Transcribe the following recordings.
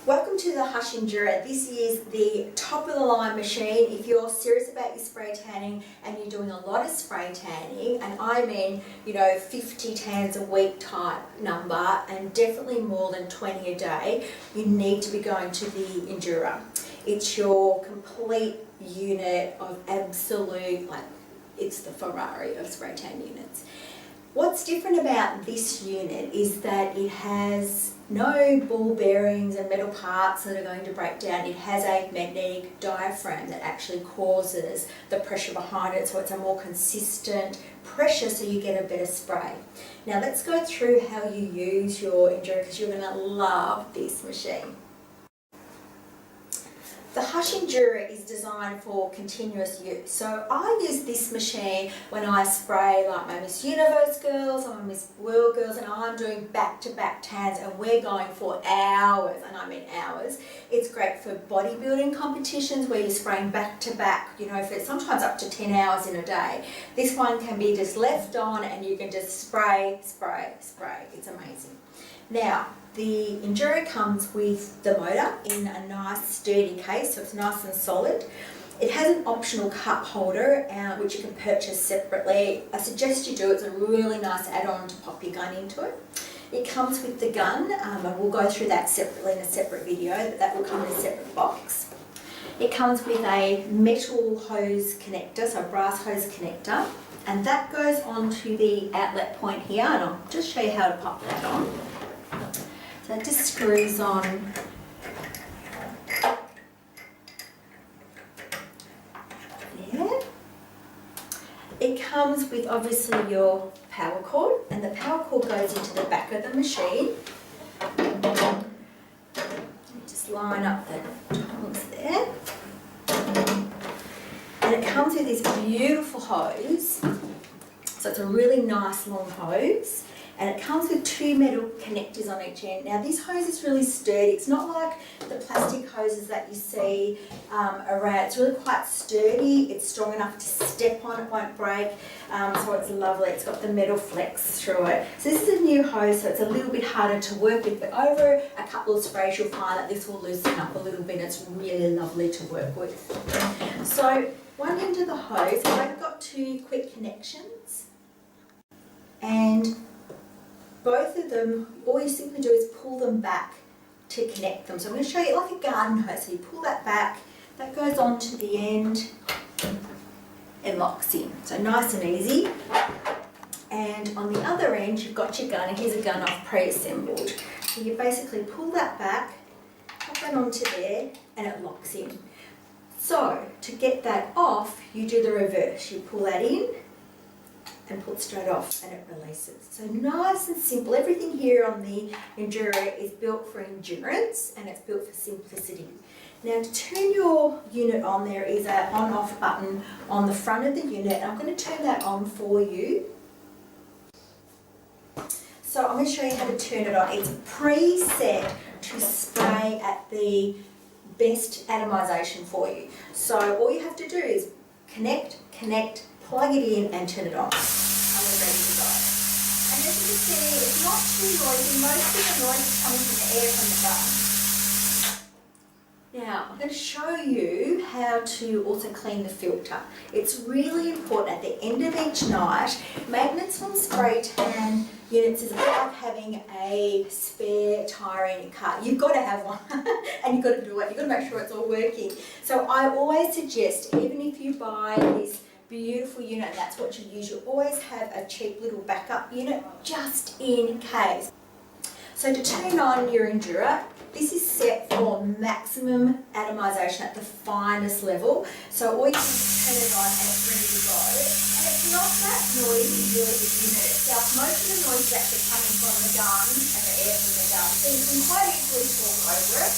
Welcome to the Hush Endura. This is the top of the line machine. If you're serious about your spray tanning and you're doing a lot of spray tanning, and I mean, 50 tans a week type number and definitely more than 20 a day, you need to be going to the Endura. It's your complete unit of absolute, it's the Ferrari of spray tan units. What's different about this unit is that it has no ball bearings and metal parts that are going to break down. It has a magnetic diaphragm that actually causes the pressure behind it, so it's a more consistent pressure so you get a better spray. Now let's go through how you use your Endura because you're going to love this machine. The Hush Endura is designed for continuous use. So I use this machine when I spray like my Miss Universe girls or my Miss World girls, and I'm doing back-to-back tans and we're going for hours, and I mean hours. It's great for bodybuilding competitions where you're spraying back-to-back, for sometimes up to 10 hours in a day. This one can be just left on and you can just spray, spray, spray. It's amazing. Now, the Endura comes with the motor in a nice sturdy case, so it's nice and solid. It has an optional cup holder which you can purchase separately. I suggest you do. It's a really nice add-on to pop your gun into it. It comes with the gun, and we'll go through that separately in a separate video, but that will come in a separate box. It comes with a metal hose connector, so a brass hose connector, and that goes onto the outlet point here, and I'll just show you how to pop that on. So it just screws on there. It comes with obviously your power cord, and the power cord goes into the back of the machine. Just line up the tongs there. And it comes with this beautiful hose. So it's a really nice long hose. And it comes with two metal connectors on each end. Now this hose is really sturdy. It's not like the plastic hoses that you see around. It's really quite sturdy. It's strong enough to step on. It won't break. So it's lovely. It's got the metal flex through it. So this is a new hose, so it's a little bit harder to work with. But over a couple of sprays, you'll find that this will loosen up a little bit. It's really lovely to work with. So one end of the hose, I've got two quick connections. And both of them, all you simply do is pull them back to connect them. So I'm going to show you like a garden hose. So you pull that back, that goes on to the end and locks in. So nice and easy. And on the other end, you've got your gun. And here's a gun I've pre-assembled. So you basically pull that back, pop that onto there, and it locks in. So to get that off, you do the reverse. You pull that in and pull it straight off, and it releases. So nice and simple. Everything here on the Endura is built for endurance and it's built for simplicity. Now to turn your unit on, there is an on-off button on the front of the unit, and I'm going to turn that on for you. So I'm going to show you how to turn it on. It's preset to spray at the best atomization for you. So all you have to do is connect, plug it in and turn it on. And we're ready to go. And as you can see, it's not too noisy. Most of the noise is coming from the air from the gun. Now, I'm going to show you how to also clean the filter. It's really important at the end of each night. Maintenance on spray tan units is a bit like having a spare tyre in your car. You've got to have one and you've got to do it. You've got to make sure it's all working. So I always suggest, even if you buy this beautiful unit and that's what you use, you always have a cheap little backup unit just in case. So to turn on your Endura, this is set for maximum atomization at the finest level. So all you do is turn it on and it's ready to go. And it's not that noisy really, the unit itself. Most of the noise is actually coming from the gun and the air from the gun. So you can quite easily talk over it.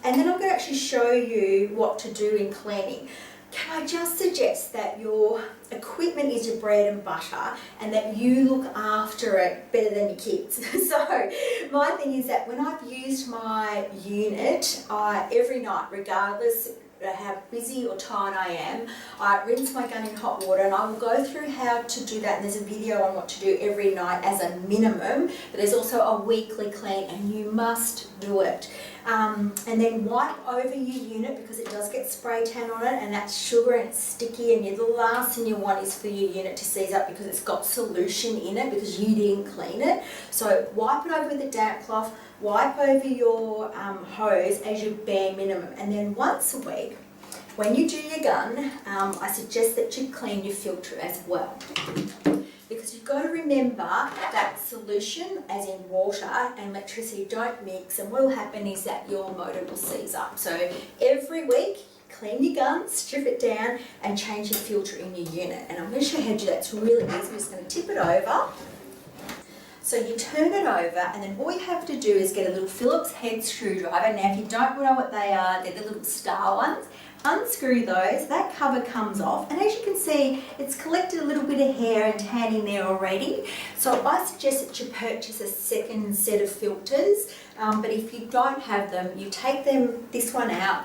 And then I'm going to actually show you what to do in cleaning. Can I just suggest that your equipment is your bread and butter and that you look after it better than your kids? So my thing is that when I've used my unit, every night, regardless how busy or tired I am, I rinse my gun in hot water, and I will go through how to do that, and there's a video on what to do every night as a minimum, but there's also a weekly clean, and you must do it. And then wipe over your unit, because it does get spray tan on it, and that's sugar and it's sticky, and the last thing you want is for your unit to seize up because it's got solution in it because you didn't clean it. So wipe it over with a damp cloth, wipe over your hose as your bare minimum, and then once a week, when you do your gun, I suggest that you clean your filter as well. Because you've got to remember that solution, as in water and electricity, don't mix, and what will happen is that your motor will seize up. So every week, clean your gun, strip it down, and change your filter in your unit. And I'm going to show you how to do that. It's really easy. I'm just going to tip it over. So you turn it over, and then all you have to do is get a little Phillips head screwdriver. Now, if you don't know what they are, they're the little star ones. Unscrew those, that cover comes off, and as you can see, it's collected a little bit of hair and tan in there already. So I suggest that you purchase a second set of filters, but if you don't have them, you take this one out,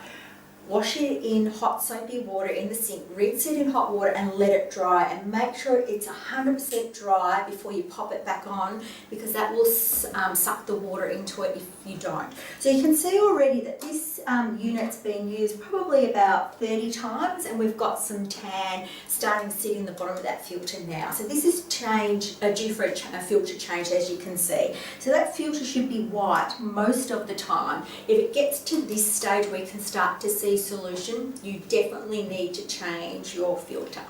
wash it in hot soapy water in the sink, rinse it in hot water and let it dry, and make sure it's 100% dry before you pop it back on, because that will suck the water into it if you don't. So you can see already that this unit's been used probably about 30 times, and we've got some tan starting to sit in the bottom of that filter now. So this is due for a filter change, as you can see. So that filter should be white most of the time. If it gets to this stage where you can start to see solution, you definitely need to change your filter.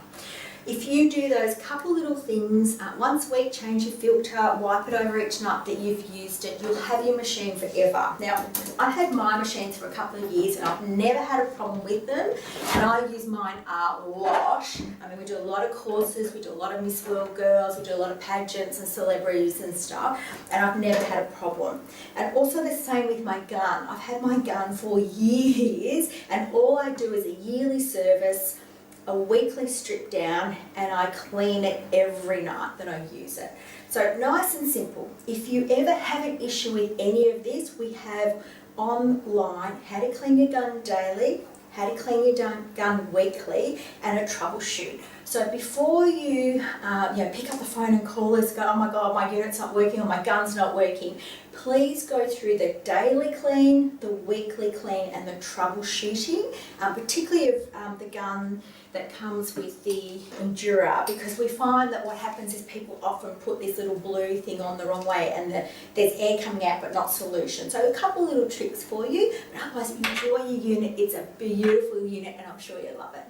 If you do those couple little things, once a week change your filter, wipe it over each night that you've used it, you'll have your machine forever. Now, I've had my machines for a couple of years and I've never had a problem with them, and I use mine a lot. I mean, we do a lot of courses, we do a lot of Miss World girls, we do a lot of pageants and celebrities and stuff, and I've never had a problem. And also the same with my gun. I've had my gun for years, and all I do is a yearly service, a weekly strip down, and I clean it every night that I use it. So nice and simple. If you ever have an issue with any of this, we have online how to clean your gun daily, how to clean your gun weekly, and a troubleshoot. So before you pick up the phone and call us, go, oh my God, my unit's not working or my gun's not working, please go through the daily clean, the weekly clean, and the troubleshooting, particularly of the gun that comes with the Endura, because we find that what happens is people often put this little blue thing on the wrong way, and there's air coming out but not solution. So a couple little tricks for you, but otherwise enjoy your unit. It's a beautiful unit and I'm sure you'll love it.